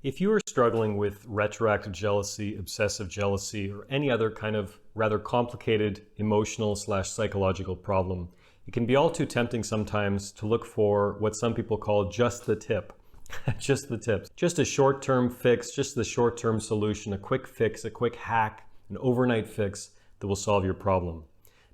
If you are struggling with retroactive jealousy, obsessive jealousy, or any other kind of rather complicated emotional/psychological problem, it can be all too tempting sometimes to look for what some people call just the tip. Just the tips. Just a short-term fix, just the short-term solution, a quick fix, a quick hack, an overnight fix that will solve your problem.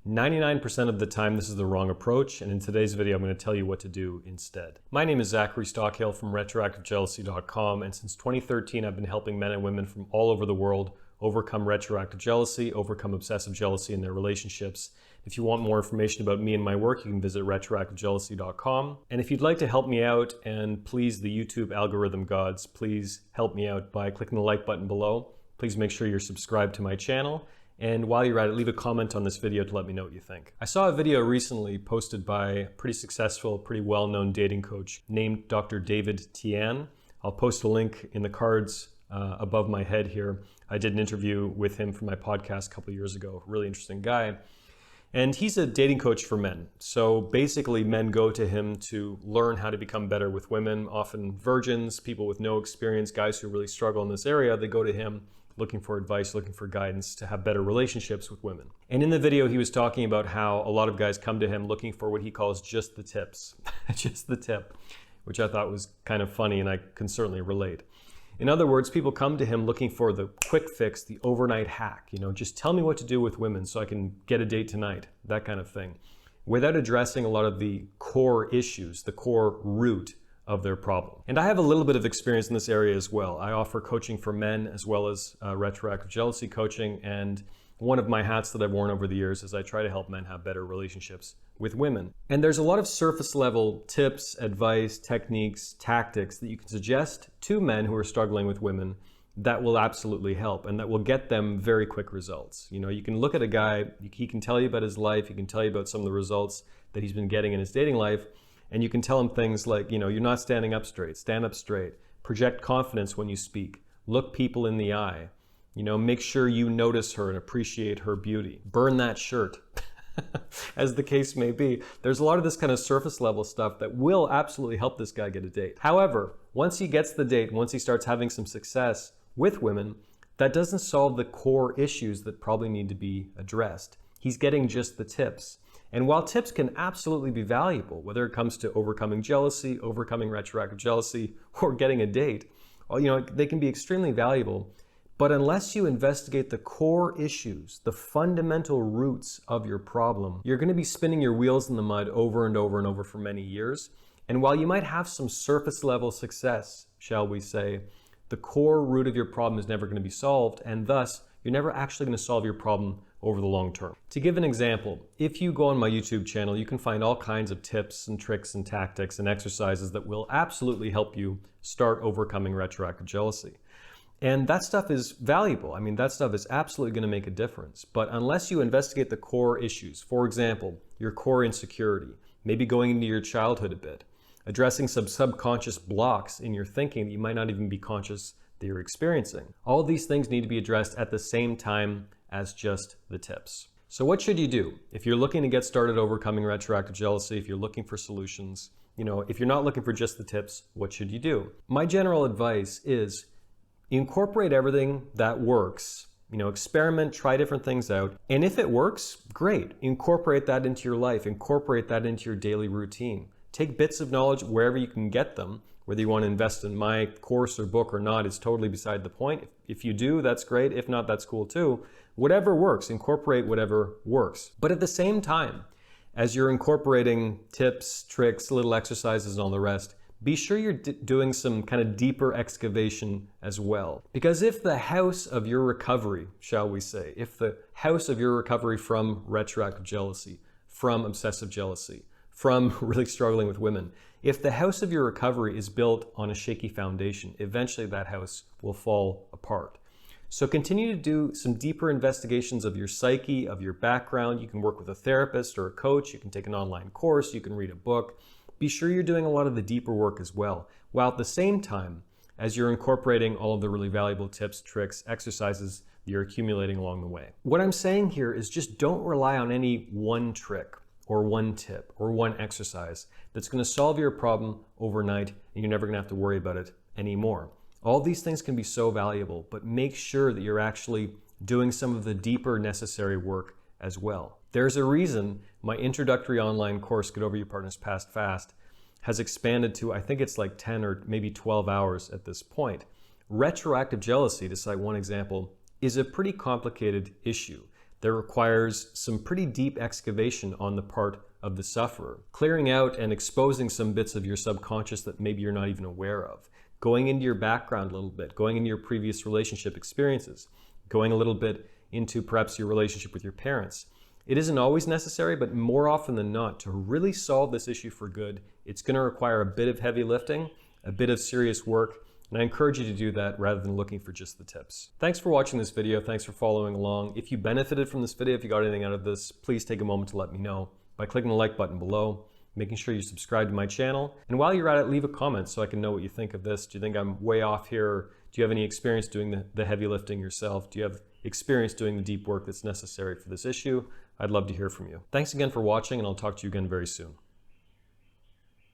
99% of the time, this is the wrong approach, and in today's video, I'm going to tell you what to do instead. My name is Zachary Stockill from retroactivejealousy.com, and since 2013, I've been helping men and women from all over the world overcome retroactive jealousy, overcome obsessive jealousy in their relationships. If you want more information about me and my work, you can visit retroactivejealousy.com. And if you'd like to help me out and please the YouTube algorithm gods, please help me out by clicking the like button below. Please make sure you're subscribed to my channel. And while you're at it, leave a comment on this video to let me know what you think. I saw a video recently posted by a pretty successful, pretty well-known dating coach named Dr. David Tian. I'll post a link in the cards above my head here. I did an interview with him for my podcast a couple of years ago. Really interesting guy. And he's a dating coach for men. So basically, men go to him to learn how to become better with women, often virgins, people with no experience, guys who really struggle in this area. They go to him looking for advice, looking for guidance to have better relationships with women. And in the video, he was talking about how a lot of guys come to him looking for what he calls just the tips, just the tip, which I thought was kind of funny, and I can certainly relate. In other words, people come to him looking for the quick fix, the overnight hack, just tell me what to do with women so I can get a date tonight, that kind of thing, without addressing a lot of the core issues, the core root of their problem. And I have a little bit of experience in this area as well. I offer coaching for men as well as retroactive jealousy coaching, and one of my hats that I've worn over the years is I try to help men have better relationships with women. And there's a lot of surface level tips, advice, techniques, tactics that you can suggest to men who are struggling with women that will absolutely help and that will get them very quick results. You can look at a guy, he can tell you about his life, he can tell you about some of the results that he's been getting in his dating life, and you can tell him things like, you're not standing up straight, stand up straight, project confidence when you speak, look people in the eye, make sure you notice her and appreciate her beauty, burn that shirt, as the case may be. There's a lot of this kind of surface level stuff that will absolutely help this guy get a date. However, once he gets the date, once he starts having some success with women, that doesn't solve the core issues that probably need to be addressed. He's getting just the tips. And while tips can absolutely be valuable, whether it comes to overcoming jealousy, overcoming retroactive jealousy, or getting a date, they can be extremely valuable. But unless you investigate the core issues, the fundamental roots of your problem, you're going to be spinning your wheels in the mud over and over and over for many years. And while you might have some surface level success, shall we say, the core root of your problem is never going to be solved, and thus you're never actually going to solve your problem over the long term. To give an example, if you go on my YouTube channel, you can find all kinds of tips and tricks and tactics and exercises that will absolutely help you start overcoming retroactive jealousy. And that stuff is valuable. That stuff is absolutely going to make a difference. But unless you investigate the core issues, for example, your core insecurity, maybe going into your childhood a bit, addressing some subconscious blocks in your thinking that you might not even be conscious that you're experiencing. All of these things need to be addressed at the same time as just the tips. So what should you do? If you're looking to get started overcoming retroactive jealousy, if you're looking for solutions, if you're not looking for just the tips, what should you do? My general advice is incorporate everything that works. Experiment, try different things out. And if it works, great. Incorporate that into your life. Incorporate that into your daily routine. Take bits of knowledge wherever you can get them. Whether you want to invest in my course or book or not is totally beside the point. If you do, that's great. If not, that's cool too. Whatever works, incorporate whatever works. But at the same time, as you're incorporating tips, tricks, little exercises, and all the rest, be sure you're doing some kind of deeper excavation as well. Because if the house of your recovery, shall we say, if the house of your recovery from retroactive jealousy, from obsessive jealousy, from really struggling with women, if the house of your recovery is built on a shaky foundation, eventually that house will fall apart. So continue to do some deeper investigations of your psyche, of your background. You can work with a therapist or a coach. You can take an online course. You can read a book. Be sure you're doing a lot of the deeper work as well, while at the same time as you're incorporating all of the really valuable tips, tricks, exercises that you're accumulating along the way. What I'm saying here is just don't rely on any one trick or one tip or one exercise that's going to solve your problem overnight and you're never going to have to worry about it anymore. All these things can be so valuable, but make sure that you're actually doing some of the deeper necessary work as well. There's a reason my introductory online course, Get Over Your Partner's Past Fast, has expanded to, I think it's like 10 or maybe 12 hours at this point. Retroactive jealousy, to cite one example, is a pretty complicated issue that requires some pretty deep excavation on the part of the sufferer, clearing out and exposing some bits of your subconscious that maybe you're not even aware of, going into your background a little bit, going into your previous relationship experiences, going a little bit into perhaps your relationship with your parents. It isn't always necessary, but more often than not, to really solve this issue for good, it's going to require a bit of heavy lifting, a bit of serious work, and I encourage you to do that rather than looking for just the tips. Thanks for watching this video. Thanks for following along. If you benefited from this video, if you got anything out of this, please take a moment to let me know by clicking the like button below, making sure you subscribe to my channel. And while you're at it, leave a comment so I can know what you think of this. Do you think I'm way off here? Do you have any experience doing the heavy lifting yourself? Do you have experience doing the deep work that's necessary for this issue? I'd love to hear from you. Thanks again for watching, and I'll talk to you again very soon.